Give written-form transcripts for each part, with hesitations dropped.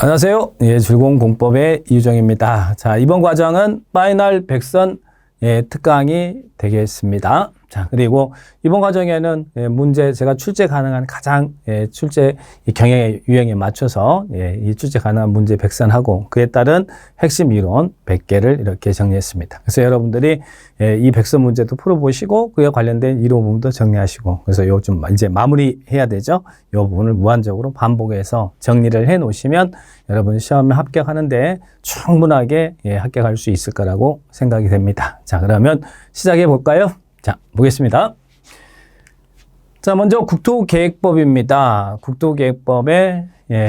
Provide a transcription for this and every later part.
안녕하세요. 즐거운 공법의 이유정입니다. 자, 이번 과정은 파이널 백선 특강이 되겠습니다. 자, 그리고 이번 과정에는 문제 제가 출제 가능한 가장 출제 경향의 유형에 맞춰서 이 출제 가능한 문제 백선하고 그에 따른 핵심 이론 100개를 이렇게 정리했습니다. 그래서 여러분들이 이 백선 문제도 풀어보시고 그에 관련된 이론 부분도 정리하시고 그래서 요 좀 이제 마무리해야 되죠. 요 부분을 무한적으로 반복해서 정리를 해 놓으시면 여러분 시험에 합격하는데 충분하게 합격할 수 있을 거라고 생각이 됩니다. 자, 그러면 시작해 볼까요? 자, 보겠습니다. 자, 먼저 국토계획법입니다. 국토계획법의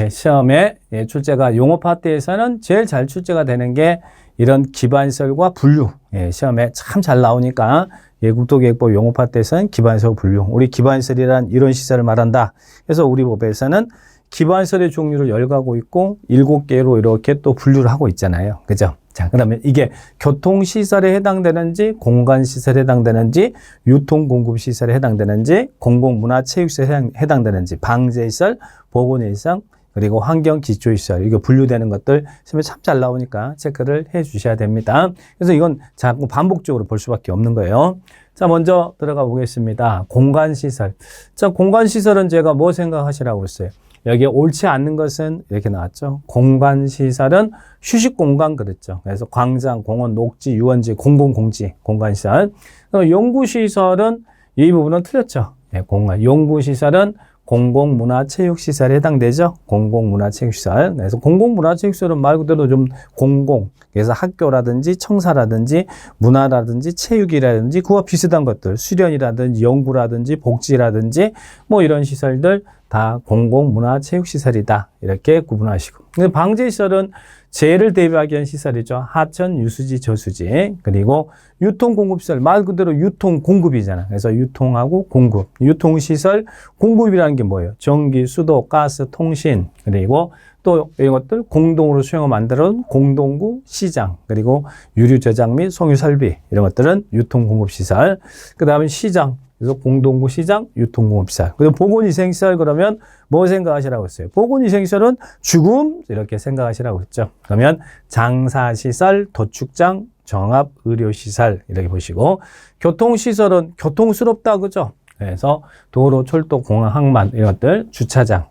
시험에 출제가 용어 파트에서는 제일 잘 출제가 되는 게 이런 기반시설과 분류. 시험에 참 잘 나오니까 국토계획법 용어 파트에서는 기반시설 분류. 우리 기반시설이란 이런 시설을 말한다. 그래서 우리 법에서는 기반시설의 종류를 10가구 있고 7개로 이렇게 또 분류를 하고 있잖아요. 그죠? 자, 그러면 이게 교통시설에 해당되는지, 공간시설에 해당되는지, 유통공급시설에 해당되는지, 공공문화체육시설에 해당되는지, 방제시설, 보건시설, 그리고 환경기초시설, 이거 분류되는 것들 참 잘 나오니까 체크를 해 주셔야 됩니다. 그래서 이건 자꾸 반복적으로 볼 수밖에 없는 거예요. 자, 먼저 들어가 보겠습니다. 공간시설. 자, 공간시설은 제가 뭐 생각하시라고 했어요? 여기에 옳지 않는 것은 이렇게 나왔죠. 공간시설은 휴식공간 그랬죠. 그래서 광장, 공원, 녹지, 유원지, 공공공지, 공간시설. 연구시설은 이 부분은 틀렸죠. 공간. 연구시설은 공공문화체육시설에 해당되죠. 공공문화체육시설. 그래서 공공문화체육시설은 말 그대로 좀 공공. 그래서 학교라든지 청사라든지 문화라든지 체육이라든지 그와 비슷한 것들. 수련이라든지 연구라든지 복지라든지 뭐 이런 시설들 다 공공문화체육시설이다. 이렇게 구분하시고. 근데 방제시설은 재해를 대비하기 위한 시설이죠. 하천, 유수지, 저수지. 그리고 유통공급시설. 말 그대로 유통공급이잖아. 그래서 유통하고 공급. 유통시설, 공급이라는 게 뭐예요? 전기, 수도, 가스, 통신. 그리고 또 이런 것들 공동으로 수용을 만들어 놓은 공동구, 시장. 그리고 유류 저장 및 송유 설비. 이런 것들은 유통공급시설. 그 다음에 시장. 그래서 공동구 시장, 유통공급시설. 그리고 보건위생시설 그러면 뭐 생각하시라고 했어요? 보건위생시설은 죽음 이렇게 생각하시라고 했죠. 그러면 장사시설, 도축장, 종합의료시설 이렇게 보시고 교통시설은 교통스럽다 그죠? 그래서 도로, 철도, 공항, 항만 이런 것들 주차장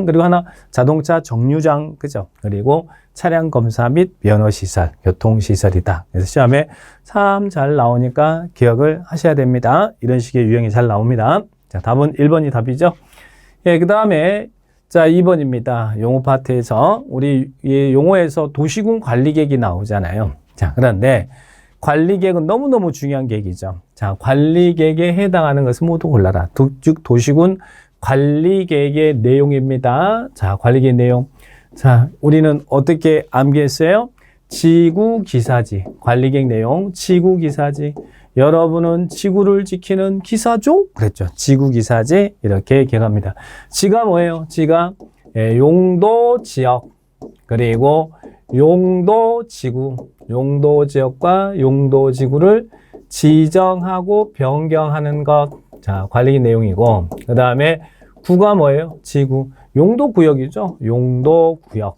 그리고 하나 자동차 정류장 그죠? 그리고 차량 검사 및 면허시설, 교통시설이다. 그래서 시험에 참 잘 나오니까 기억을 하셔야 됩니다. 이런 식의 유형이 잘 나옵니다. 자, 답은 1번이 답이죠. 그 다음에 자 2번입니다. 용어 파트에서 우리 이 용어에서 도시군 관리계획이 나오잖아요. 자, 그런데 관리계획은 너무너무 중요한 계획이죠. 자, 관리계획에 해당하는 것을 모두 골라라. 즉 도시군 관리계획의 내용입니다. 자, 관리계획 내용. 자, 우리는 어떻게 암기했어요? 지구기사지. 관리계획 내용, 지구기사지. 여러분은 지구를 지키는 기사죠? 그랬죠. 지구기사지. 이렇게 기억합니다. 지가 뭐예요? 지가 용도지역, 그리고 용도지구, 용도지역과 용도지구를 지정하고 변경하는 것. 자, 관리계획 내용이고, 그 다음에 구가 뭐예요? 지구. 용도구역이죠. 용도구역.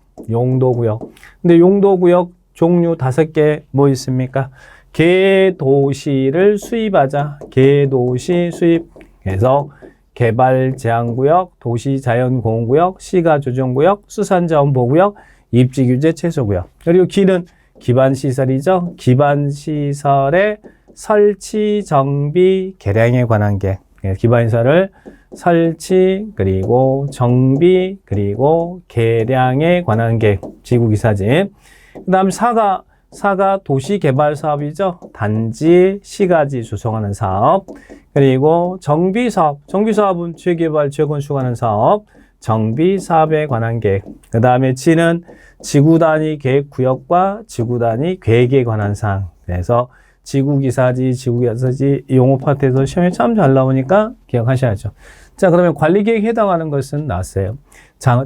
근데 용도구역 종류 5개 뭐 있습니까? 개도시를 수입하자. 개도시 수입. 그래서 개발제한구역, 도시자연공원구역, 시가조정구역, 수산자원보호구역, 입지규제 최소구역. 그리고 기는 기반시설이죠. 기반시설의 설치, 정비, 개량에 관한 계획. 기반시설을 설치, 그리고 정비, 그리고 개량에 관한 계획, 지구기사지. 그 다음 사가 도시개발사업이죠. 단지, 시가지 조성하는 사업. 그리고 정비사업은 재개발, 재건축하는 사업, 정비사업에 관한 계획. 그 다음에 지는 지구단위 계획구역과 지구단위 계획에 관한 사항. 그래서 지구기사지 용어 파트에서 시험에 참 잘 나오니까 기억하셔야죠. 자, 그러면 관리계획에 해당하는 것은 나왔어요.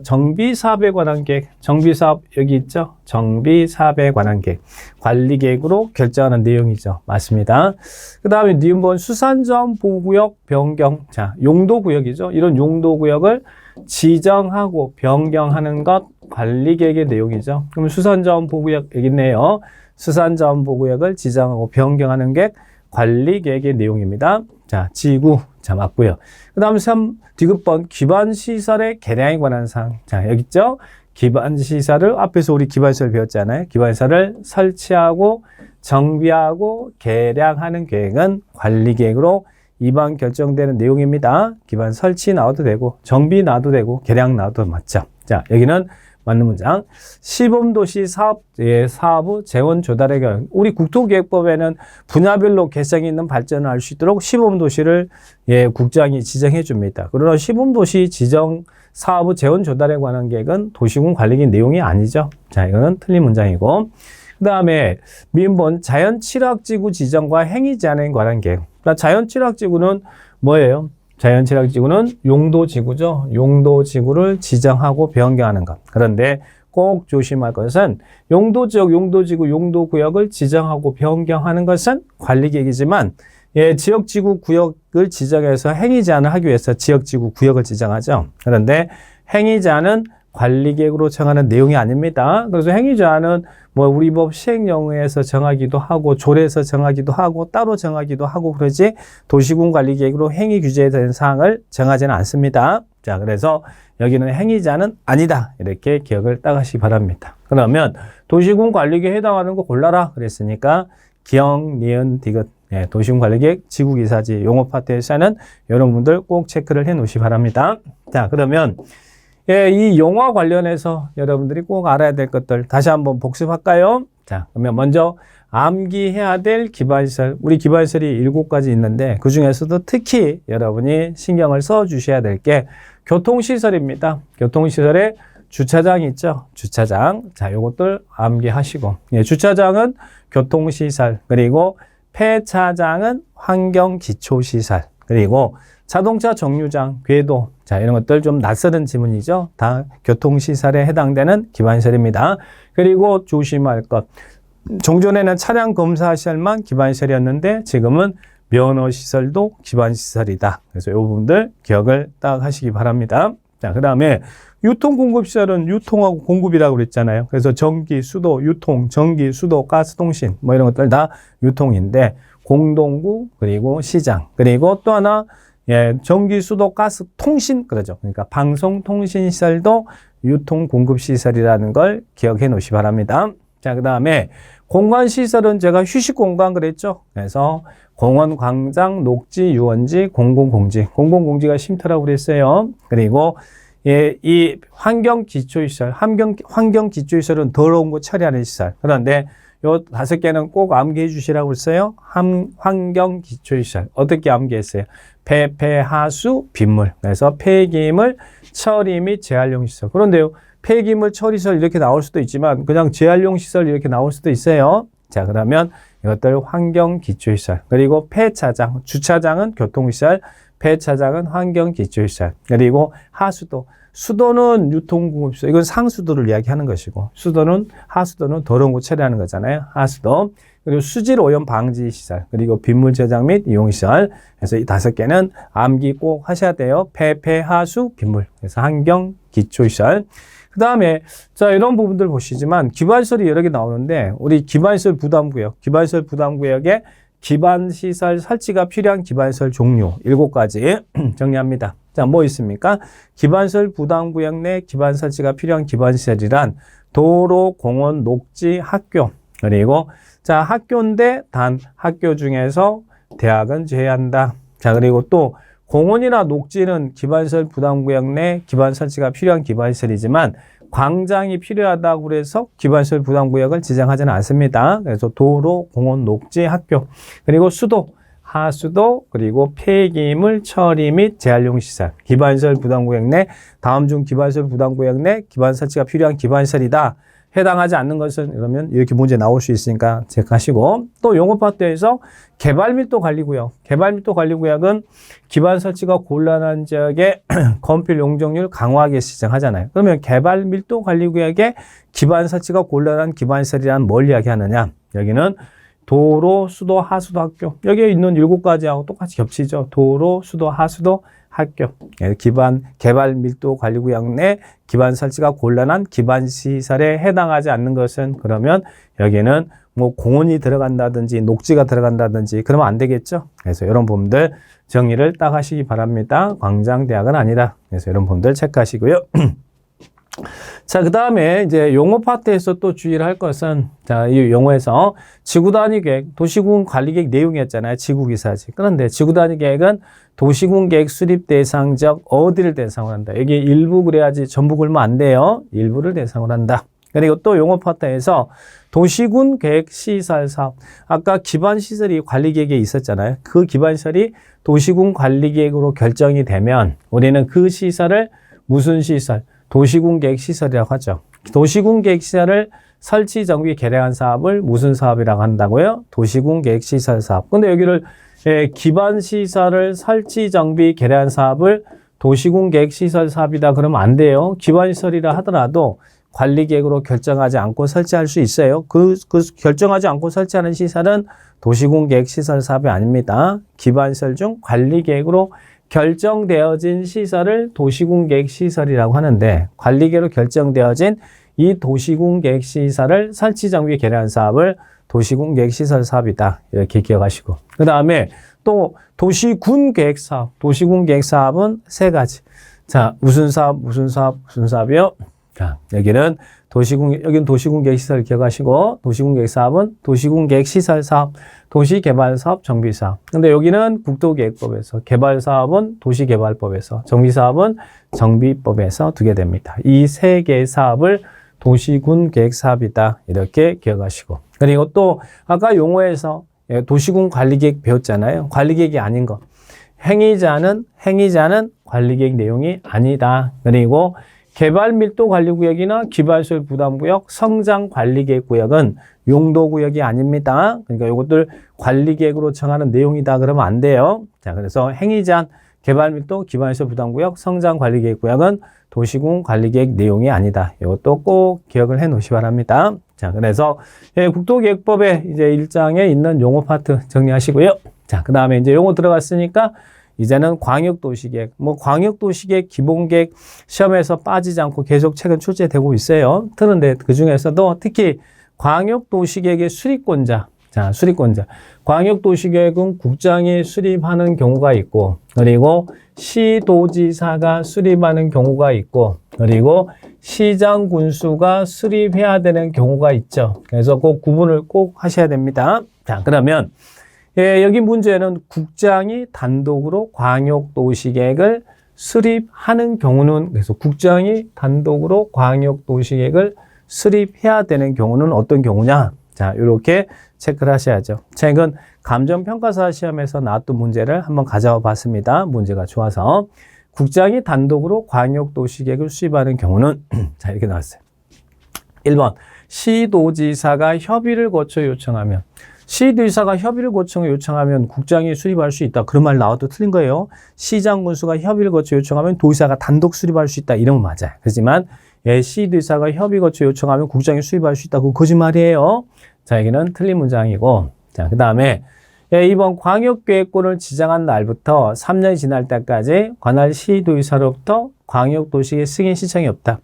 정비사업에 관한 계획, 정비사업 여기 있죠? 정비사업에 관한 계획, 관리계획으로 결정하는 내용이죠. 맞습니다. 그 다음에 니은번 수산자원 보호구역 변경, 자, 용도구역이죠. 이런 용도구역을 지정하고 변경하는 것 관리계획의 내용이죠. 그럼 수산자원보호구역 여기 있네요. 수산자원보호구역을 지정하고 변경하는 게 관리계획의 내용입니다. 자, 지구. 자, 맞고요. 그 다음 3, 디귿번 기반시설의 개량에 관한 사항. 자, 여기 있죠? 기반시설을, 앞에서 우리 기반시설 배웠잖아요. 기반시설을 설치하고 정비하고 개량하는 계획은 관리계획으로 이반 결정되는 내용입니다. 기반 설치 나와도 되고, 정비 나와도 되고, 개량 나와도 맞죠. 자, 여기는 맞는 문장. 시범도시 사업부 재원 조달의 경우, 우리 국토기획법에는 분야별로 개성이 있는 발전을 할 수 있도록 시범도시를 국장이 지정해 줍니다. 그러나 시범도시 지정 사업부 재원 조달에 관한 계획은 도시군 관리계획 내용이 아니죠. 자, 이거는 틀린 문장이고. 그 다음에 민본 자연취락지구 지정과 행위 제한에 관한 계획. 자연취락지구는 뭐예요? 자연취락지구는 용도지구죠. 용도지구를 지정하고 변경하는 것. 그런데 꼭 조심할 것은 용도지역, 용도지구, 용도구역을 지정하고 변경하는 것은 관리계획이지만 지역지구 구역을 지정해서 행위 제한을 하기 위해서 지역지구 구역을 지정하죠. 그런데 행위 제한은 관리계획으로 정하는 내용이 아닙니다. 그래서 행위 제한은 우리 법 시행령에서 정하기도 하고 조례에서 정하기도 하고 따로 정하기도 하고 그러지 도시군 관리계획으로 행위 규제에 대한 사항을 정하지는 않습니다. 자, 그래서 여기는 행위 제한은 아니다. 이렇게 기억을 딱 하시기 바랍니다. 그러면 도시군 관리계획에 해당하는 거 골라라 그랬으니까 기역, 니은, 디귿 도시군 관리계획, 지구기사지 용어 파트에서는 여러분들 꼭 체크를 해 놓으시기 바랍니다. 자, 그러면 이 용어 관련해서 여러분들이 꼭 알아야 될 것들 다시 한번 복습할까요? 자, 그러면 먼저 암기해야 될 기반시설, 우리 기반시설이 7가지 있는데 그 중에서도 특히 여러분이 신경을 써 주셔야 될 게 교통시설입니다. 교통시설에 주차장 있죠? 주차장. 자, 요것들 암기하시고. 주차장은 교통시설, 그리고 폐차장은 환경기초시설, 그리고 자동차 정류장, 궤도. 자, 이런 것들 좀 낯설은 지문이죠. 다 교통시설에 해당되는 기반시설입니다. 그리고 조심할 것. 종전에는 차량 검사 시설만 기반시설이었는데 지금은 면허시설도 기반시설이다. 그래서 이 부분들 기억을 딱 하시기 바랍니다. 자, 그 다음에 유통공급시설은 유통하고 공급이라고 그랬잖아요. 그래서 전기, 수도, 유통, 전기, 수도, 가스, 통신 이런 것들 다 유통인데 공동구, 그리고 시장, 그리고 또 하나 전기, 수도, 가스, 통신 그러죠. 그러니까 방송통신시설도 유통공급시설이라는 걸 기억해 놓으시기 바랍니다. 자, 그 다음에 공간시설은 제가 휴식공간 그랬죠. 그래서 공원, 광장, 녹지, 유원지, 공공공지. 공공공지가 쉼터라고 그랬어요. 그리고 이 환경기초시설, 환경기초시설은 더러운 거 처리하는 시설. 그런데 요 5개는 꼭 암기해 주시라고 했어요. 환경기초시설. 어떻게 암기했어요? 폐하수, 빗물. 그래서 폐기물 처리 및 재활용 시설. 그런데요, 폐기물 처리시설 이렇게 나올 수도 있지만 그냥 재활용 시설 이렇게 나올 수도 있어요. 자, 그러면 이것들 환경기초시설. 그리고 폐차장, 주차장은 교통시설, 폐차장은 환경기초시설. 그리고 하수도. 수도는 유통공급시설. 이건 상수도를 이야기하는 것이고, 수도는, 하수도는 더러운 거 처리하는 거잖아요. 하수도. 그리고 수질 오염 방지 시설. 그리고 빗물 저장 및 이용 시설. 그래서 이 5개는 암기 꼭 하셔야 돼요. 폐하수, 빗물. 그래서 환경 기초 시설. 그다음에 자, 이런 부분들 보시지만 기반시설이 여러 개 나오는데 우리 기반시설 부담구역, 기반시설 부담구역에 기반시설 설치가 필요한 기반시설 종류 7가지 정리합니다. 자, 뭐 있습니까? 기반시설 부담구역 내 기반 설치가 필요한 기반시설이란 도로, 공원, 녹지, 학교. 그리고 자, 학교인데 단 학교 중에서 대학은 제외한다. 자, 그리고 또 공원이나 녹지는 기반시설 부담구역 내 기반 설치가 필요한 기반시설이지만 광장이 필요하다고 해서 기반시설 부담구역을 지정하지는 않습니다. 그래서 도로, 공원, 녹지, 학교, 그리고 수도, 하수도, 그리고 폐기물 처리 및 재활용 시설, 기반시설 부담구역 내 다음 중 기반시설 부담구역 내 기반 설치가 필요한 기반시설이다. 해당하지 않는 것은 그러면 이렇게 문제 나올 수 있으니까 체크하시고, 또 용어 파트에서 개발밀도 관리구역. 개발밀도 관리구역은 기반 설치가 곤란한 지역에 건필 용적률 강화하게 지정하잖아요. 그러면 개발밀도 관리구역에 기반 설치가 곤란한 기반시설이란 뭘 이야기하느냐? 여기는 도로, 수도, 하수도, 학교. 여기에 있는 7가지하고 똑같이 겹치죠. 도로, 수도, 하수도, 학교. 기반, 개발 밀도 관리구역 내 기반 설치가 곤란한 기반 시설에 해당하지 않는 것은 그러면 여기는 뭐 공원이 들어간다든지 녹지가 들어간다든지 그러면 안 되겠죠. 그래서 이런 부분들 정리를 딱 하시기 바랍니다. 광장대학은 아니다. 그래서 이런 부분들 체크하시고요. 자, 그 다음에 이제 용어 파트에서 또 주의를 할 것은, 자, 이 용어에서 지구 단위 계획, 도시군 관리 계획 내용이었잖아요. 지구 기사지. 그런데 지구 단위 계획은 도시군 계획 수립 대상적 어디를 대상으로 한다. 여기 일부 그래야지 전부 그러면 안 돼요. 일부를 대상으로 한다. 그리고 또 용어 파트에서 도시군 계획 시설 사업. 아까 기반 시설이 관리 계획에 있었잖아요. 그 기반 시설이 도시군 관리 계획으로 결정이 되면 우리는 그 시설을 무슨 시설? 도시군 계획 시설이라고 하죠. 도시군 계획 시설을 설치, 정비, 개량한 사업을 무슨 사업이라고 한다고요? 도시군 계획 시설 사업. 근데 여기를 기반 시설을 설치, 정비, 개량한 사업을 도시군 계획 시설 사업이다 그러면 안 돼요. 기반 시설이라 하더라도 관리 계획으로 결정하지 않고 설치할 수 있어요. 그 결정하지 않고 설치하는 시설은 도시군 계획 시설 사업이 아닙니다. 기반 시설 중 관리 계획으로 결정되어진 시설을 도시군 계획 시설이라고 하는데 관리 계획으로 결정되어진 이 도시군 계획 시설을 설치, 정비, 개량 사업을 도시군 계획 시설 사업이다. 이렇게 기억하시고. 그 다음에 또 도시군 계획 사업. 도시군 계획 사업은 3가지. 자, 무슨 사업, 무슨 사업, 무슨 사업이요? 자, 여기는 여기는 도시군 계획 시설 기억하시고, 도시군 계획 사업은 도시군 계획 시설 사업, 도시개발 사업, 정비 사업. 근데 여기는 국도계획법에서, 개발 사업은 도시개발법에서, 정비 사업은 정비법에서 두게 됩니다. 이 3개의 사업을 도시군 계획 사업이다. 이렇게 기억하시고. 그리고 또 아까 용어에서 도시군 관리계획 배웠잖아요. 관리계획이 아닌 거. 행위자는 관리계획 내용이 아니다. 그리고 개발밀도관리구역이나 기반시설 부담구역, 성장관리계획구역은 용도구역이 아닙니다. 그러니까 이것들 관리계획으로 정하는 내용이다 그러면 안 돼요. 자, 그래서 행위제한, 개발밀도, 기반시설 부담구역, 성장관리계획구역은 도시군 관리계획 내용이 아니다. 이것도 꼭 기억을 해 놓으시 기 바랍니다. 자, 그래서 국도계획법의 이제 1장에 있는 용어 파트 정리하시고요. 자, 그 다음에 이제 용어 들어갔으니까 이제는 광역도시계획, 광역도시계획 기본계획 시험에서 빠지지 않고 계속 최근 출제되고 있어요. 그런데 그 중에서도 특히 광역도시계획의 수립권자, 자, 수립권자. 광역도시계획은 국장이 수립하는 경우가 있고, 그리고 시도지사가 수립하는 경우가 있고, 그리고 시장 군수가 수립해야 되는 경우가 있죠. 그래서 그 구분을 꼭 하셔야 됩니다. 자, 그러면 여기 문제는 국장이 단독으로 광역도시계획을 수립하는 경우는, 그래서 국장이 단독으로 광역도시계획을 수립해야 되는 경우는 어떤 경우냐? 자, 이렇게 체크를 하셔야죠. 최근 감정평가사 시험에서 나왔던 문제를 한번 가져와 봤습니다. 문제가 좋아서. 국장이 단독으로 광역도시계획을 수립하는 경우는 자, 이렇게 나왔어요. 1번, 시도지사가 협의를 거쳐 요청하면, 시도지사가 협의를 거쳐 요청하면 국장이 수립할 수 있다. 그런 말 나와도 틀린 거예요. 시장 군수가 협의를 거쳐 요청하면 도지사가 단독 수립할 수 있다. 이런 건 맞아요. 그렇지만 시도지사가 협의 거쳐 요청하면 국장이 수립할 수 있다. 그거 거짓말이에요. 자, 여기는 틀린 문장이고. 자, 그 다음에 이번 광역계획권을 지정한 날부터 3년이 지날 때까지 관할 시도지사로부터 광역도시계획 승인 신청이 없다.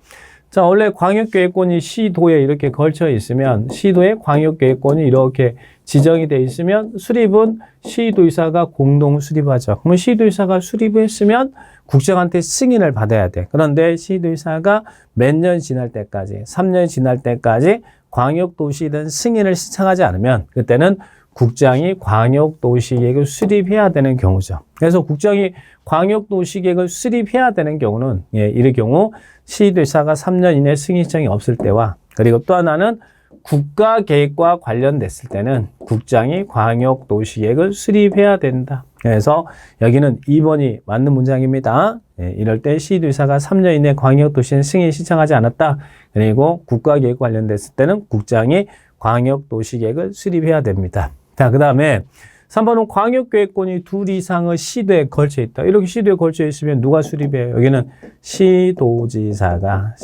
자, 원래 광역계획권이 시도에 이렇게 걸쳐 있으면, 시도에 광역계획권이 이렇게 지정이 되어 있으면 수립은 시도지사가 공동 수립하죠. 그러면 시도지사가 수립했으면 국장한테 승인을 받아야 돼. 그런데 시도지사가 몇 년 지날 때까지, 3년이 지날 때까지 광역도시든 승인을 신청하지 않으면 그때는 국장이 광역도시계획을 수립해야 되는 경우죠. 그래서 국장이 광역도시계획을 수립해야 되는 경우는 이럴 경우 시도지사가 3년 이내 승인 신청이 없을 때와, 그리고 또 하나는 국가계획과 관련됐을 때는 국장이 광역도시계획을 수립해야 된다. 그래서 여기는 2번이 맞는 문장입니다. 이럴 때 시도지사가 3년 이내 광역도시는 승인 신청하지 않았다. 그리고 국가계획 관련됐을 때는 국장이 광역도시계획을 수립해야 됩니다. 자, 그 다음에 3번은 광역계획권이 둘 이상의 시도에 걸쳐 있다. 이렇게 시도에 걸쳐 있으면 누가 수립해요? 여기는 시도지사가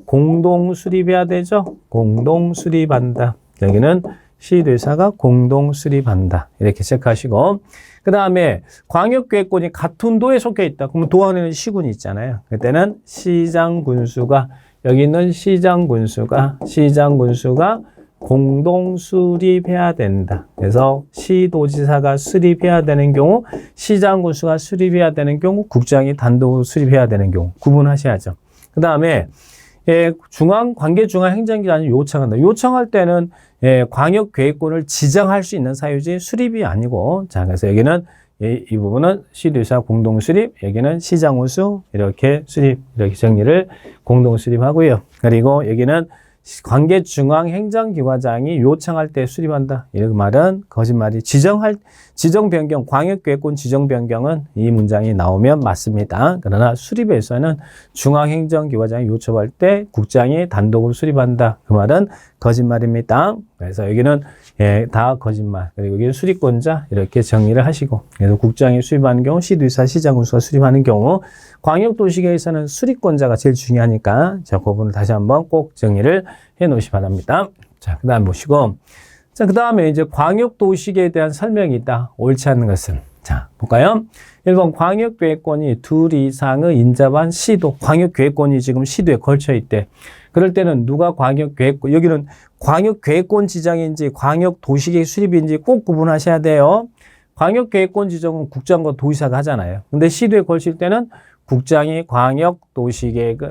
공동 수립해야 되죠? 공동 수립한다. 여기는 시도의사가 공동 수립한다. 이렇게 체크하시고 그 다음에 광역계획권이 같은 도에 속해 있다. 그러면 도 안에는 시군이 있잖아요. 그때는 시장군수가 여기 있는 시장군수가 공동 수립해야 된다. 그래서 시도지사가 수립해야 되는 경우, 시장군수가 수립해야 되는 경우, 국장이 단독으로 수립해야 되는 경우 구분하셔야죠. 그 다음에 관계 중앙 행정기관이 요청한다. 요청할 때는 광역계획권을 지정할 수 있는 사유지 수립이 아니고, 자 그래서 여기는 이 부분은 시도지사 공동 수립, 여기는 시장군수 이렇게 수립 이렇게 정리를 공동 수립하고요. 그리고 여기는 관계중앙행정기관장이 요청할 때 수립한다. 이런 말은 거짓말이. 지정 변경, 광역계획권 지정 변경은 이 문장이 나오면 맞습니다. 그러나 수립에서는 중앙행정기관장이 요청할 때 국장이 단독으로 수립한다. 그 말은 거짓말입니다. 그래서 여기는 다 거짓말. 그리고 여기는 수립권자 이렇게 정리를 하시고, 그래서 국장이 수립하는 경우, 시도지사, 시장군수가 수립하는 경우, 광역도시계에서는 수립권자가 제일 중요하니까 자, 그 부분을 다시 한번 꼭 정리를 해 놓으시 바랍니다. 자, 그 다음 보시고, 자, 그 다음에 이제 광역도시계에 대한 설명이 있다. 옳지 않은 것은. 자, 볼까요? 1번 광역계획권이 둘 이상의 인접한 시도, 광역계획권이 지금 시도에 걸쳐 있대. 그럴 때는 누가 광역계획권, 여기는 광역계획권 지정인지 광역도시계획 수립인지 꼭 구분하셔야 돼요. 광역계획권 지정은 국장과 도지사가 하잖아요. 근데 시도에 걸칠 때는 국장이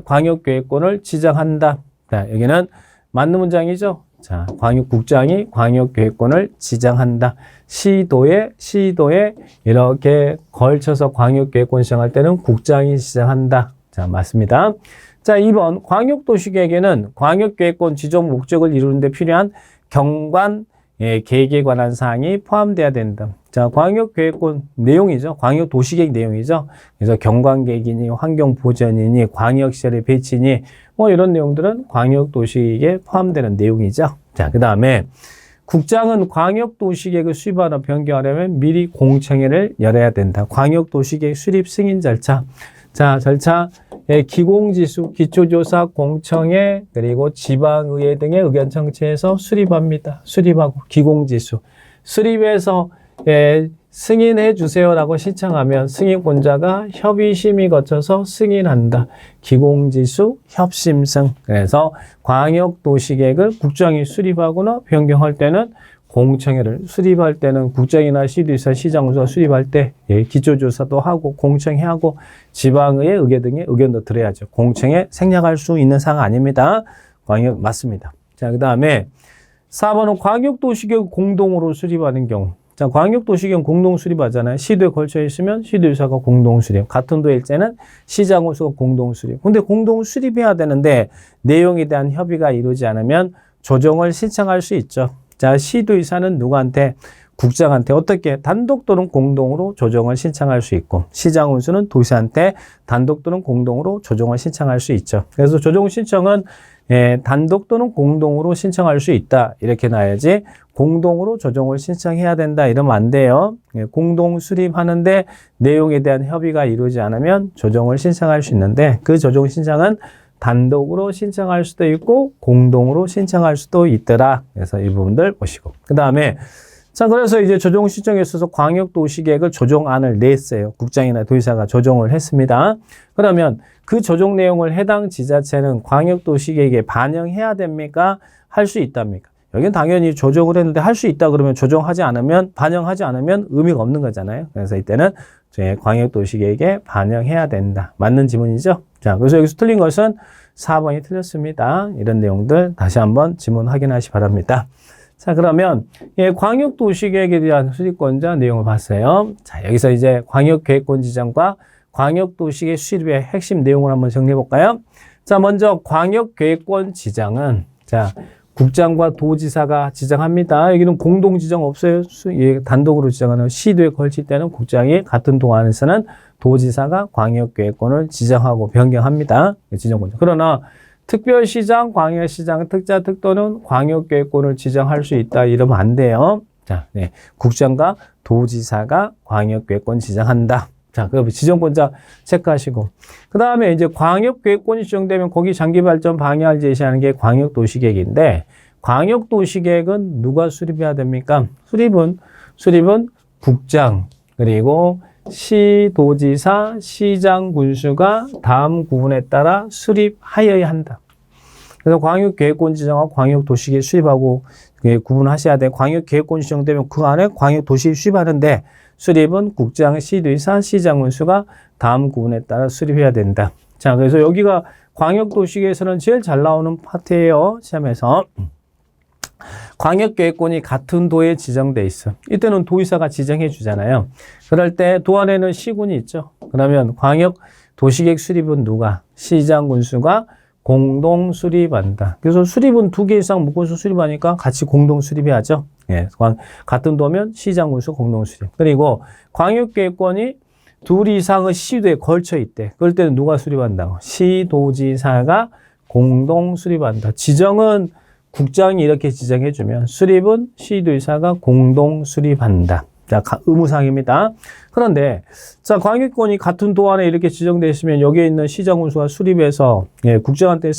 광역계획권을 지정한다. 자, 여기는 맞는 문장이죠. 자, 국장이 광역계획권을 지정한다. 시도에 이렇게 걸쳐서 광역계획권 지정할 때는 국장이 지정한다. 자, 맞습니다. 자, 2번 광역도시계획에는 광역계획권 지정 목적을 이루는 데 필요한 경관 계획에 관한 사항이 포함돼야 된다. 자, 광역계획권 내용이죠. 광역도시계획 내용이죠. 그래서 경관계획이니 환경보전이니 광역시설의 배치니 뭐 이런 내용들은 광역도시계획에 포함되는 내용이죠. 자, 그 다음에 국장은 광역도시계획을 수립하거나 변경하려면 미리 공청회를 열어야 된다. 광역도시계획 수립 승인 절차. 자, 절차 기공지수, 기초조사, 공청회, 그리고 지방의회 등의 의견 청취해서 수립합니다. 수립하고 기공지수. 수립해서 승인해 주세요라고 신청하면 승인권자가 협의심의 거쳐서 승인한다. 기공지수, 협심승. 그래서 광역도시계획을 국장이 수립하거나 변경할 때는 공청회를, 수립할 때는 국장이나 시도지사, 시장군수가 수립할 때 기초조사도 하고 공청회하고 지방의회 의회 등의 의견도 들어야죠. 공청회 생략할 수 있는 사항 아닙니다. 광역 맞습니다. 자, 그 다음에 4번은 광역도시계획 공동으로 수립하는 경우. 자, 광역도시계획 공동 수립하잖아요. 시도에 걸쳐 있으면 시도지사가 공동 수립, 같은 도일 때는 시장군수가 공동 수립. 근데 공동 수립해야 되는데 내용에 대한 협의가 이루어지지 않으면 조정을 신청할 수 있죠. 자, 시도지사는 누구한테? 국장한테 어떻게? 단독 또는 공동으로 조정을 신청할 수 있고, 시장군수는 도시한테 단독 또는 공동으로 조정을 신청할 수 있죠. 그래서 조정 신청은 단독 또는 공동으로 신청할 수 있다. 이렇게 놔야지 공동으로 조정을 신청해야 된다. 이러면 안 돼요. 공동 수립하는데 내용에 대한 협의가 이루어지지 않으면 조정을 신청할 수 있는데 그 조정 신청은 단독으로 신청할 수도 있고 공동으로 신청할 수도 있더라. 그래서 이 부분들 보시고. 그 다음에 자, 그래서 이제 조정 신청에 있어서 광역도시계획을 조정안을 냈어요. 국장이나 도지사가 조정을 했습니다. 그러면 그 조정 내용을 해당 지자체는 광역도시계획에 반영해야 됩니까? 할 수 있답니까? 여기는 당연히 조정을 했는데 할 수 있다 그러면 조정하지 않으면, 반영하지 않으면 의미가 없는 거잖아요. 그래서 이때는 광역도시계획에 반영해야 된다. 맞는 지문이죠? 자, 그래서 여기서 틀린 것은 4번이 틀렸습니다. 이런 내용들 다시 한번 지문 확인하시 바랍니다. 자, 그러면 광역도시계획에 대한 수립권자 내용을 봤어요. 자, 여기서 이제 광역계획권 지정과 광역도시계획 수립의 핵심 내용을 한번 정리해 볼까요? 자, 먼저 광역계획권 지정은 자, 국장과 도지사가 지정합니다. 여기는 공동 지정 없어요. 단독으로 지정하는 시도에 걸칠 때는 국장이 같은 도 안에서는 도지사가 광역계획권을 지정하고 변경합니다. 지정권자. 그러나 특별시장, 광역시장, 특자, 특도는 광역계획권을 지정할 수 있다. 이러면 안 돼요. 자, 국장과 도지사가 광역계획권 지정한다. 자, 그 지정권자 체크하시고. 그 다음에 이제 광역계획권이 지정되면 거기 장기발전 방향을 제시하는 게 광역도시계획인데, 광역도시계획은 누가 수립해야 됩니까? 수립은 국장, 그리고 시도지사, 시장, 군수가 다음 구분에 따라 수립하여야 한다. 그래서 광역계획권 지정하고 광역도시계획 수립하고 구분하셔야 돼. 광역계획권 지정되면 그 안에 광역도시 수립하는데 수립은 국장, 시도지사, 시장, 군수가 다음 구분에 따라 수립해야 된다. 자, 그래서 여기가 광역도시계획에서는 제일 잘 나오는 파트예요. 시험에서. 광역계획권이 같은 도에 지정돼 있어. 이때는 도의사가 지정해 주잖아요. 그럴 때 도 안에는 시군이 있죠. 그러면 광역도시계획 수립은 누가? 시장, 군수가 공동 수립한다. 그래서 수립은 2개 이상 묶어서 수립하니까 같이 공동 수립해야죠. 예, 같은 도면 시장, 군수 공동 수립. 그리고 광역계획권이 2 이상의 시도에 걸쳐 있대. 그럴 때는 누가 수립한다고? 시도지사가 공동 수립한다. 지정은 국장이 이렇게 지정해주면 수립은 시도지사가 공동 수립한다. 자, 의무사항입니다. 그런데 자, 광역권이 같은 도 안에 이렇게 지정되어 있으면 여기에 있는 시장, 군수가 수립해서 국장한테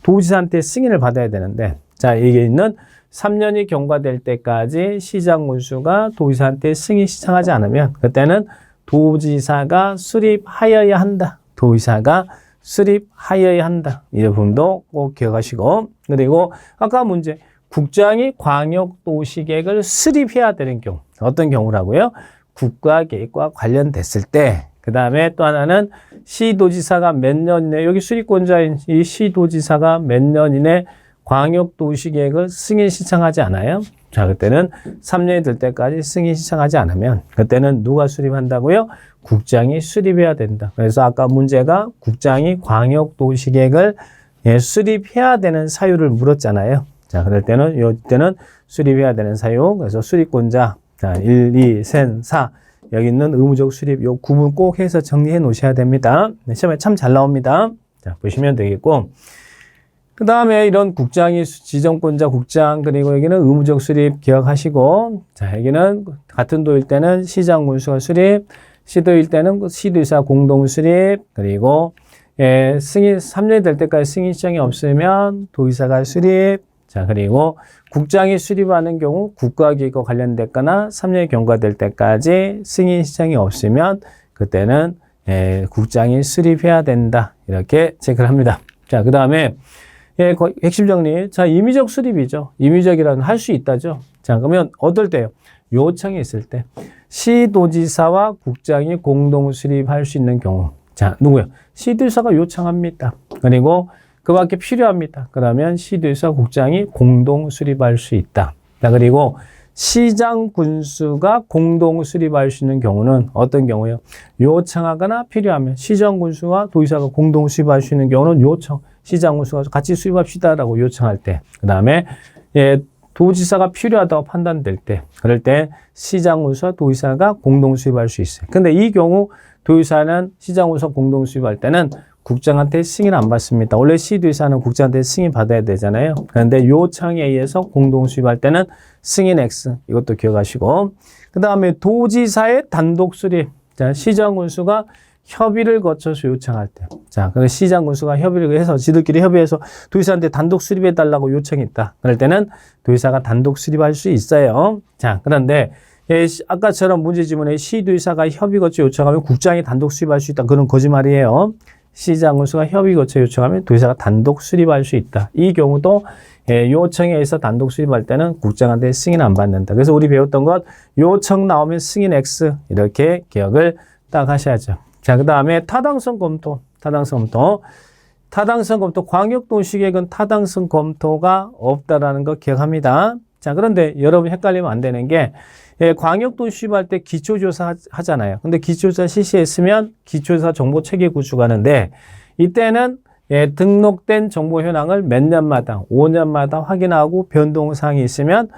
도지사한테 승인을 받아야 되는데, 자, 여기에 있는 3년이 경과될 때까지 시장, 군수가 도지사한테 승인 신청하지 않으면 그때는 도지사가 수립하여야 한다. 도지사가 수립하여야 한다. 이 부분도 꼭 기억하시고, 그리고 아까 문제 국장이 광역도시계획을 수립해야 되는 경우 어떤 경우라고요? 국가계획과 관련됐을 때. 그 다음에 또 하나는 시도지사가 몇 년 이내, 여기 수립권자인 이 시도지사가 몇 년 이내 광역도시계획을 승인 신청하지 않아요? 자, 그때는 3년이 될 때까지 승인 신청하지 않으면 그때는 누가 수립한다고요? 국장이 수립해야 된다. 그래서 아까 문제가 국장이 광역도시계획을 수립해야 되는 사유를 물었잖아요. 자, 그럴 때는 이때는 수립해야 되는 사유. 그래서 수립권자, 자, 1, 2, 3, 4 여기 있는 의무적 수립 요 구분 꼭 해서 정리해 놓으셔야 됩니다. 시험에 참 잘 나옵니다. 자, 보시면 되겠고, 그 다음에 이런 국장이 지정권자 국장, 그리고 여기는 의무적 수립 기억하시고, 자, 여기는 같은 도일 때는 시장, 군수가 수립, 시도일 때는 시도지사 공동 수립, 그리고 승인 3년이 될 때까지 승인 신청이 없으면 도의사가 수립. 자, 그리고 국장이 수립하는 경우 국가기획과 관련됐거나 3년이 경과될 때까지 승인 신청이 없으면 그때는 국장이 수립해야 된다. 이렇게 체크를 합니다. 자, 그 다음에 핵심 정리. 자, 임의적 수립이죠. 임의적이라는 할 수 있다죠. 자, 그러면 어떨 때요? 요청이 있을 때. 시도지사와 국장이 공동 수립할 수 있는 경우. 자, 누구요? 시도지사가 요청합니다. 그리고 그 밖에 필요합니다. 그러면 시도지사 국장이 공동 수립할 수 있다. 자, 그리고 시장, 군수가 공동 수립할 수 있는 경우는 어떤 경우요? 요청하거나 필요하면 시장, 군수와 도지사가 공동 수립할 수 있는 경우는 요청. 시장, 군수가 같이 수립합시다라고 요청할 때. 그 다음에 도지사가 필요하다고 판단될 때, 그럴 때 시장, 군수와 도지사가 공동 수립할 수 있어요. 근데 이 경우 도지사는 시장, 군수와 공동 수립할 때는 국장한테 승인 안 받습니다. 원래 시도지사는 국장한테 승인 받아야 되잖아요. 그런데 요청에 의해서 공동 수립할 때는 승인 X, 이것도 기억하시고, 그 다음에 도지사의 단독 수립. 자, 시장, 군수가 협의를 거쳐서 요청할 때. 자, 그래서 시장, 군수가 협의를 해서 지들끼리 협의해서 도지사한테 단독 수립해 달라고 요청이 있다. 그럴 때는 도지사가 단독 수립할 수 있어요. 자, 그런데 아까처럼 문제 지문에 시도지사가 협의 거쳐 요청하면 국장이 단독 수립할 수 있다. 그건 거짓말이에요. 시장, 군수가 협의 거쳐 요청하면 도지사가 단독 수립할 수 있다. 이 경우도 요청에 의해서 단독 수립할 때는 국장한테 승인 안 받는다. 그래서 우리 배웠던 것 요청 나오면 승인 X 이렇게 기억을 딱 하셔야죠. 자, 그 다음에 타당성 검토. 광역도시계획은 타당성 검토가 없다라는 거 기억합니다. 자, 그런데 여러분 헷갈리면 안 되는 게 광역도시 수립할 때 기초조사 하잖아요. 근데 기초조사 실시했으면 기초조사 정보체계 구축하는데 이때는 등록된 정보 현황을 몇 년마다, 5년마다 확인하고 변동사항이 있으면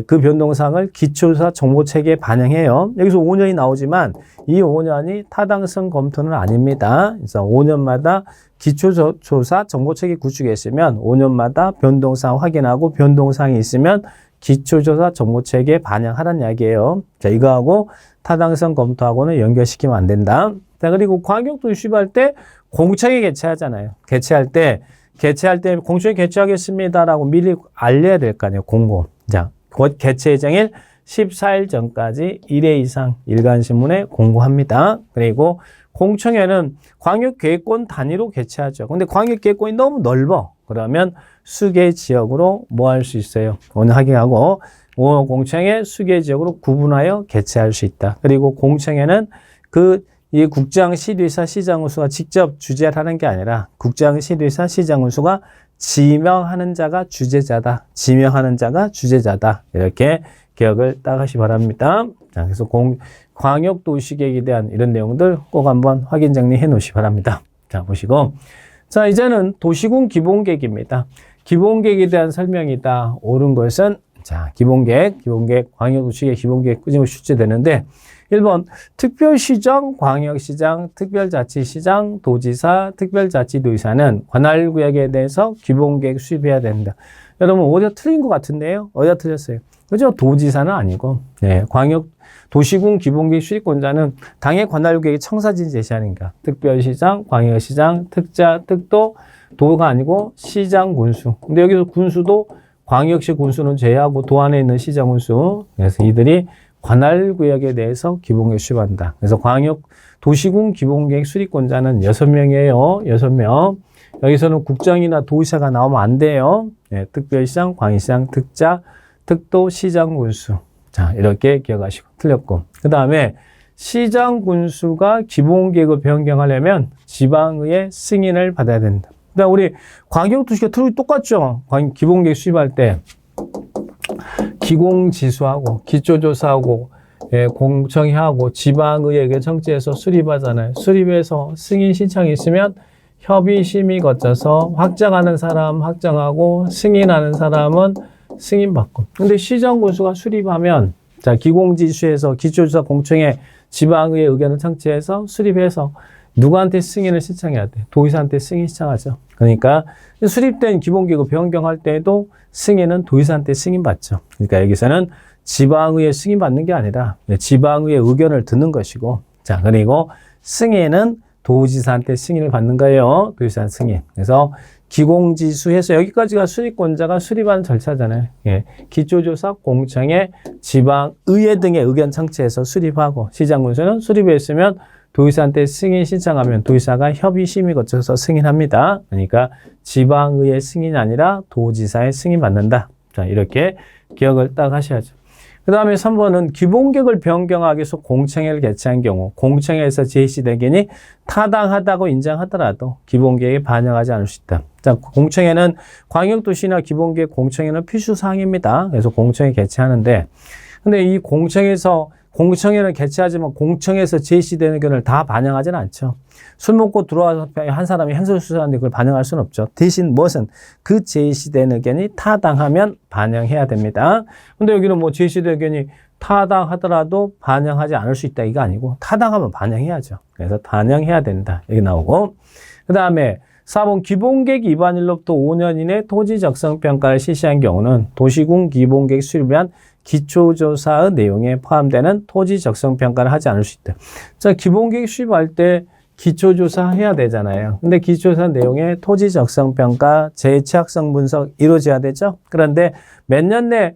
그 변동사항을 기초조사 정보체계에 반영해요. 여기서 5년이 나오지만 이 5년이 타당성 검토는 아닙니다. 그래서 5년마다 기초조사 정보체계 구축했으면 5년마다 변동사항 확인하고 변동사항이 있으면 기초조사 정보체계에 반영하라는 이야기예요. 자, 이거하고 타당성 검토하고는 연결시키면 안 된다. 자, 그리고 광역도시 수립할 때 공청회 개최하잖아요. 개최할 때 개최할 때 공청회 개최하겠습니다라고 미리 알려야 될 거 아니에요. 공고. 자, 곧 개최 예정일 14일 전까지 1회 이상 일간신문에 공고합니다. 그리고 공청회는 광역계획권 단위로 개최하죠. 근데 광역계획권이 너무 넓어. 그러면 수개 지역으로 뭐 할 수 있어요? 오늘 확인하고 공청회 수개 지역으로 구분하여 개최할 수 있다. 그리고 공청회는 이 국장 시도의사 시장 운수가 직접 주재를 하는 게 아니라 국장 시도의사 시장 운수가 지명하는 자가 주재자다. 지명하는 자가 주재자다. 이렇게 기억을 딱 하시 바랍니다. 자, 그래서 광역도시계획에 대한 이런 내용들 꼭 한번 확인 정리해 놓으시 바랍니다. 자, 보시고. 자, 이제는 도시군 기본계획입니다. 기본계획에 대한 설명이다. 옳은 것은, 자, 기본계획, 광역도시계획 기본계획 꾸준히 출제되는데, 1번, 특별시정, 광역시장, 특별자치시장, 도지사, 특별자치도의사는 관할구역에 대해서 기본계획 수립해야 된다. 여러분, 어디가 틀린 것 같은데요? 어디가 틀렸어요? 그죠? 도지사는 아니고, 네, 도시군 기본계획 수립권자는 당의 관할구역의 청사진 제시하는가. 특별시장, 광역시장, 특자, 특도, 도가 아니고 시장 군수. 근데 여기서 군수도 광역시 군수는 제외하고 도 안에 있는 시장 군수. 그래서 이들이 관할구역에 대해서 기본계획 수립한다. 그래서 도시군 기본계획 수립권자는 6명이에요. 6명. 여기서는 국장이나 도의사가 나오면 안 돼요. 네, 특별시장, 광역시장, 특자, 특도, 시장 군수. 자, 이렇게 기억하시고 틀렸고. 그 다음에 시장 군수가 기본계획을 변경하려면 지방의회 승인을 받아야 된다. 그다음 우리 광역도시가 틀이 똑같죠. 기본계획 수립할 때 기공지수하고 기초조사하고 공청회하고 지방의회에 청지해서 수립하잖아요. 수립해서 승인 신청이 있으면 협의 심의 거쳐서 확정하는 사람 확정하고 승인하는 사람은 승인받고. 근데 시정군수가 수립하면 자, 기공지수에서 기초조사 공청회 지방의회 의견을 청취해서 수립해서 누구한테 승인을 신청해야 돼? 도의사한테 승인 신청하죠. 그러니까 수립된 기본계획을 변경할 때에도 승인은 도의사한테 승인받죠. 그러니까 여기서는 지방의회 승인받는 게 아니라 지방의회 의견을 듣는 것이고, 자, 그리고 승인은 도지사한테 승인을 받는 거예요. 도지사 승인. 그래서 기공지수해서 여기까지가 수립권자가 수립하는 절차잖아요. 예. 기초조사, 공청회, 지방의회 등의 의견 청취해서 수립하고, 시장군수는 수립했으면 도의사한테 승인 신청하면 도의사가 협의 심의 거쳐서 승인합니다. 그러니까 지방의회 승인이 아니라 도지사의 승인 받는다. 자, 이렇게 기억을 딱 하셔야죠. 그 다음에 3번은 기본계획을 변경하기 위해서 공청회를 개최한 경우 공청회에서 제시된 의견이 타당하다고 인정하더라도 기본계획에 반영하지 않을 수 있다. 자, 공청회는 광역도시나 기본계획 공청회는 필수사항입니다. 그래서 공청회 개최하는데, 근데 이 공청회는 개최하지만 공청회에서 제시되는 의견을 다 반영하지는 않죠. 술 먹고 들어와서 한 사람이 횡설수설하는데 그걸 반영할 수는 없죠. 대신 무엇은 그 제시된 의견이 타당하면 반영해야 됩니다. 근데 여기는 뭐 제시된 의견이 타당하더라도 반영하지 않을 수 있다 이거 아니고 타당하면 반영해야죠. 그래서 반영해야 된다 여기 나오고, 그 다음에 4번 기본계획 위반일로부터 5년 이내 토지 적성평가를 실시한 경우는 도시군 기본계획 수립을 위한 기초조사의 내용에 포함되는 토지 적성평가를 하지 않을 수 있다. 자, 기본계획 수립할 때 기초조사 해야 되잖아요. 근데 기초조사 내용에 토지 적성평가, 재취약성 분석 이루어져야 되죠. 그런데 몇 년 내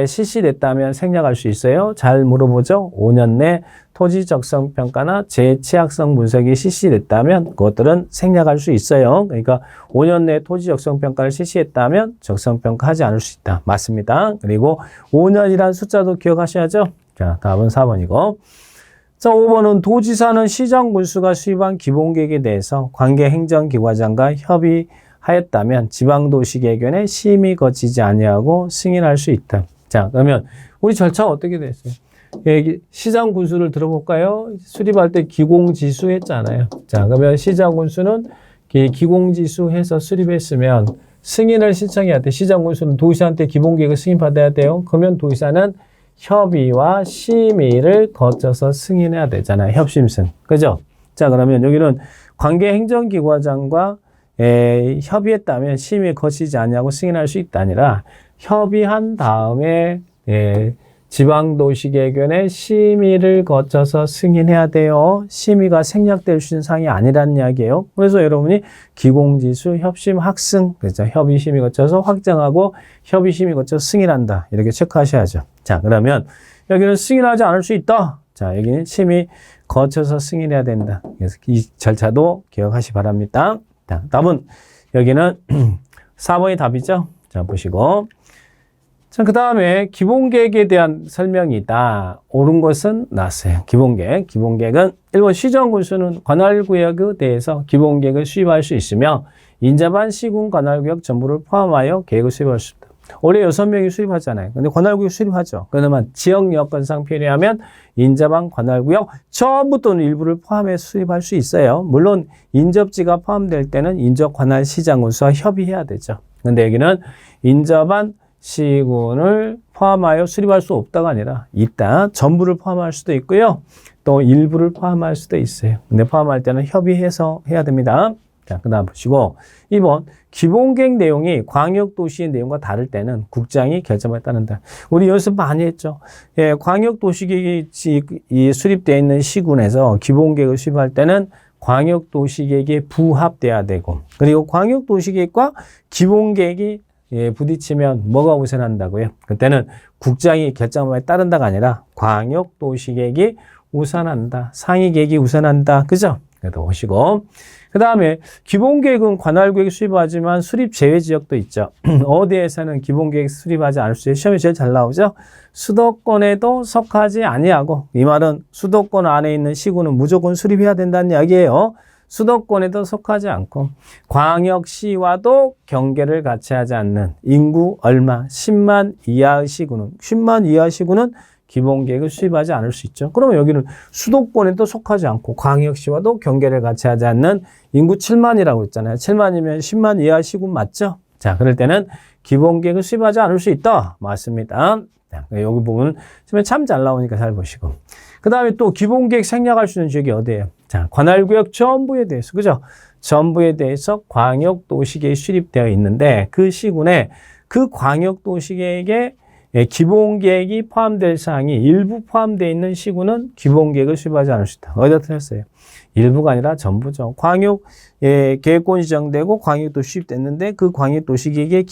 실시됐다면 생략할 수 있어요. 잘 물어보죠. 5년 내 토지 적성평가나 재취약성 분석이 실시됐다면 그것들은 생략할 수 있어요. 그러니까 5년 내 토지 적성평가를 실시했다면 적성평가하지 않을 수 있다. 맞습니다. 그리고 5년이라는 숫자도 기억하셔야죠. 자, 답은 4번이고. 자, 5번은 도지사는 시장 군수가 수립한 기본계획에 대해서 관계 행정기관장과 협의하였다면 지방도시계획위원회 심의 거치지 아니하고 승인할 수 있다. 자, 그러면 우리 절차가 어떻게 됐어요? 시장 군수를 들어볼까요? 수립할 때 기공지수 했잖아요. 자, 그러면 시장 군수는 기공지수 해서 수립했으면 승인을 신청해야 돼. 시장 군수는 도의사한테 기본계획을 승인받아야 돼요. 그러면 도의사는 협의와 심의를 거쳐서 승인해야 되잖아요. 협심승. 그죠? 자, 그러면 여기는 관계행정기관장과 협의했다면 심의 거치지 아니하고 승인할 수 있다 아니라 협의한 다음에 지방도시개견의 심의를 거쳐서 승인해야 돼요. 심의가 생략될 수 있는 사항이 아니라는 이야기예요. 그래서 여러분이 기공지수, 협심, 학승, 그렇죠. 협의심의 거쳐서 확정하고 협의심의 거쳐서 승인한다. 이렇게 체크하셔야죠. 자, 그러면 여기는 승인하지 않을 수 있다. 자, 여기는 심의 거쳐서 승인해야 된다. 그래서 이 절차도 기억하시 바랍니다. 자, 답은 여기는 4번이 답이죠. 자, 보시고. 자, 그 다음에 기본계획에 대한 설명이다. 옳은 것은 나왔어요. 기본계획. 기본계획은 1번 시정군수는 관할구역에 대해서 기본계획을 수립할 수 있으며 인접한 시군 관할구역 전부를 포함하여 계획을 수립할 수 있다. 올해 6명이 수립하잖아요. 근데 관할구역 수립하죠. 그러면 지역 여건상 필요하면 인접한 관할구역 전부 또는 일부를 포함해 수립할 수 있어요. 물론 인접지가 포함될 때는 인접 관할 시장군수와 협의해야 되죠. 근데 여기는 인접한 시군을 포함하여 수립할 수 없다가 아니라 있다. 전부를 포함할 수도 있고요. 또 일부를 포함할 수도 있어요. 근데 포함할 때는 협의해서 해야 됩니다. 자, 그 다음 보시고 2번 기본계획 내용이 광역도시의 내용과 다를 때는 국장이 결정에 따른다. 우리 연습 많이 했죠. 예, 광역도시계획이 수립되어 있는 시군에서 기본계획을 수립할 때는 광역도시계획에 부합돼야 되고 그리고 광역도시계획과 기본계획이 부딪히면 뭐가 우선한다고요? 그때는 국장이 결정에 따른다가 아니라 광역도시계획이 우선한다. 상위계획이 우선한다. 그죠? 그래도 오시고. 그 다음에 기본계획은 관할구역이 수립하지만 수립 제외 지역도 있죠. 어디에서는 기본계획 수립하지 않을 수 있어요. 시험에 제일 잘 나오죠. 수도권에도 속하지 아니하고 이 말은 수도권 안에 있는 시군은 무조건 수립해야 된다는 이야기예요. 수도권에도 속하지 않고 광역시와도 경계를 같이 하지 않는 인구 얼마 10만 이하의 시군은 10만 이하 시군은 기본계획을 수립하지 않을 수 있죠. 그러면 여기는 수도권에도 속하지 않고 광역시와도 경계를 같이 하지 않는 인구 7만이라고 했잖아요. 7만이면 10만 이하 시군 맞죠? 자, 그럴 때는 기본계획을 수립하지 않을 수 있다. 맞습니다. 자, 여기 부분은 참 잘 나오니까 잘 보시고. 그 다음에 또 기본계획 생략할 수 있는 지역이 어디예요? 자, 관할구역 전부에 대해서, 그죠? 전부에 대해서 광역도시계획이 수립되어 있는데 그 시군에 그 광역도시계획에 기본계획이 포함될 사항이 일부 포함되어 있는 시군은 기본계획을 수립하지 않을 수 있다. 어디다 틀렸어요? 일부가 아니라 전부죠. 광역 계획권이 지정되고 광역도 수립됐는데 그 광역도시계획의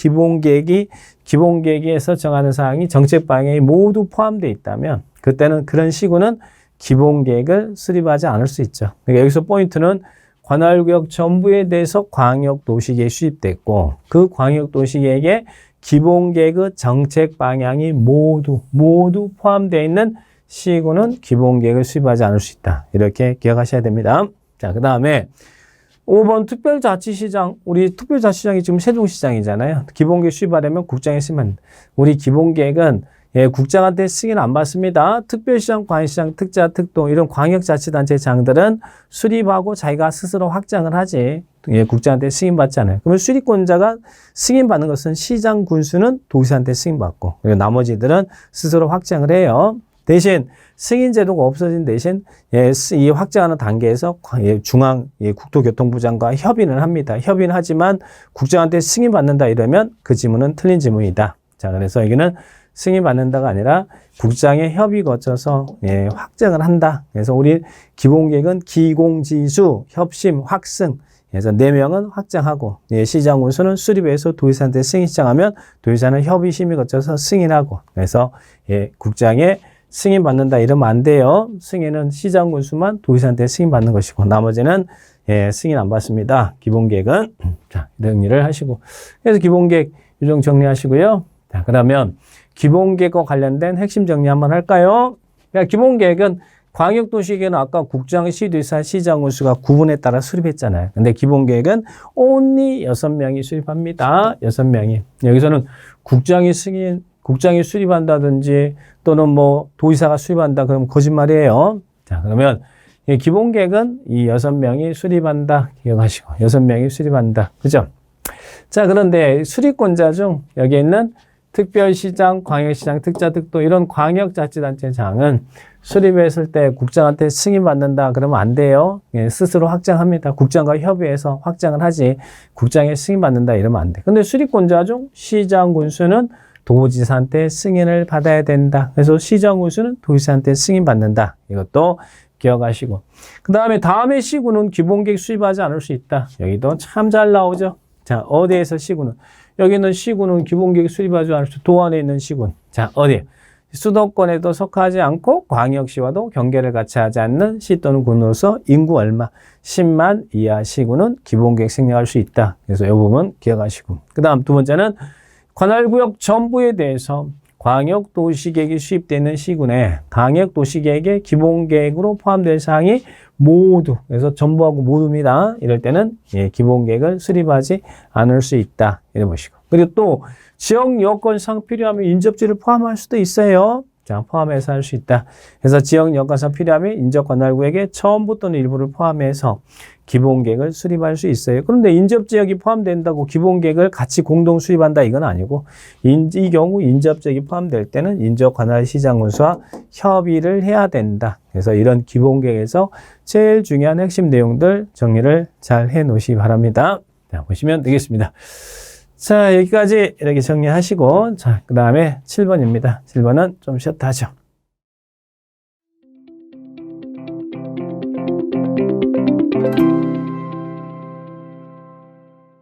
기본계획에서 정하는 사항이 정책 방향이 모두 포함되어 있다면 그때는 그런 시군은 기본계획을 수립하지 않을 수 있죠. 그러니까 여기서 포인트는 관할구역 전부에 대해서 광역도시계획이 수립됐고 그 광역도시계획에 기본계획의 정책 방향이 모두 포함되어 있는 시군은 기본계획을 수립하지 않을 수 있다. 이렇게 기억하셔야 됩니다. 자, 그 다음에 5번 특별자치시장. 우리 특별자치시장이 지금 세종시장이잖아요. 기본계획 수립하려면 국장에 쓰면 우리 기본계획은 국장한테 승인 안 받습니다. 특별시장, 광역시장, 특자, 특도 이런 광역자치단체장들은 수립하고 자기가 스스로 확장을 하지 국장한테 승인받지 않아요. 그러면 수립권자가 승인받는 것은 시장, 군수는 도시한테 승인받고 그리고 나머지들은 스스로 확장을 해요. 대신 승인제도가 없어진 대신 이 확장하는 단계에서 중앙 국토교통부장과 협의는 합니다. 협의는 하지만 국장한테 승인받는다 이러면 그 지문은 틀린 지문이다. 자, 그래서 여기는 승인받는다가 아니라 국장의 협의 거쳐서 확정을 한다. 그래서 우리 기본계획은 기공지수, 협심, 확승. 그래서 4명은 확정하고 시장 군수는 수립해서 도지사한테 승인 신청하면 도지사는 협의 심의 거쳐서 승인하고 그래서 국장의 승인받는다 이러면 안 돼요. 승인은 시장 군수만 도지사한테 승인받는 것이고 나머지는 승인 안 받습니다. 기본계획은 자, 이런 일을 하시고 그래서 기본계획 유정 정리하시고요. 자, 그러면 기본계획과 관련된 핵심 정리 한번 할까요? 그러니까 기본계획은 광역도시계획은 아까 국장, 시도지사, 시장군수가 구분에 따라 수립했잖아요. 근데 기본계획은 only 6명이 수립합니다. 6명이. 여기서는 국장이 수립한다든지 또는 뭐 도지사가 수립한다 그러면 거짓말이에요. 자, 그러면 기본계획은 이 6명이 수립한다. 기억하시고 6명이 수립한다. 그죠? 자, 그런데 수립권자 중 여기 있는 특별시장, 광역시장, 특자, 특도 이런 광역자치단체장은 수립했을 때 국장한테 승인받는다 그러면 안 돼요. 스스로 확장합니다. 국장과 협의해서 확장을 하지 국장에 승인받는다 이러면 안 돼. 근데 수립권자 중 시장, 군수는 도지사한테 승인을 받아야 된다. 그래서 시정우수는 도지사한테 승인받는다. 이것도 기억하시고. 그 다음에 시군은 기본계획 수립하지 않을 수 있다. 여기도 참 잘 나오죠. 자, 어디에서 시군은? 여기는 시군은 기본계획 수립하지 않을 수, 도안에 있는 시군. 자, 어디? 수도권에도 속하지 않고 광역시와도 경계를 같이 하지 않는 시 또는 군으로서 인구 얼마? 10만 이하 시군은 기본계획 생략할 수 있다. 그래서 이 부분 기억하시고. 그 다음 두 번째는 관할구역 전부에 대해서 광역도시계획이 수립되는 시군에 광역도시계획의 기본계획으로 포함될 사항이 모두, 그래서 전부하고 모두입니다. 이럴 때는 기본계획을 수립하지 않을 수 있다. 이래 보시고. 그리고 또 지역 여건상 필요하면 인접지를 포함할 수도 있어요. 자, 포함해서 할 수 있다. 그래서 지역 여건상 필요하면 인접관할구역에 전부 또는 일부를 포함해서 기본계획을 수립할 수 있어요. 그런데 인접지역이 포함된다고 기본계획을 같이 공동 수립한다 이건 아니고 이 경우 인접지역이 포함될 때는 인접관할시장군수와 협의를 해야 된다. 그래서 이런 기본계획에서 제일 중요한 핵심 내용들 정리를 잘 해 놓으시기 바랍니다. 자, 보시면 되겠습니다. 자, 여기까지 이렇게 정리하시고, 자, 그 다음에 7번입니다. 7번은 좀 쉬었다 하죠.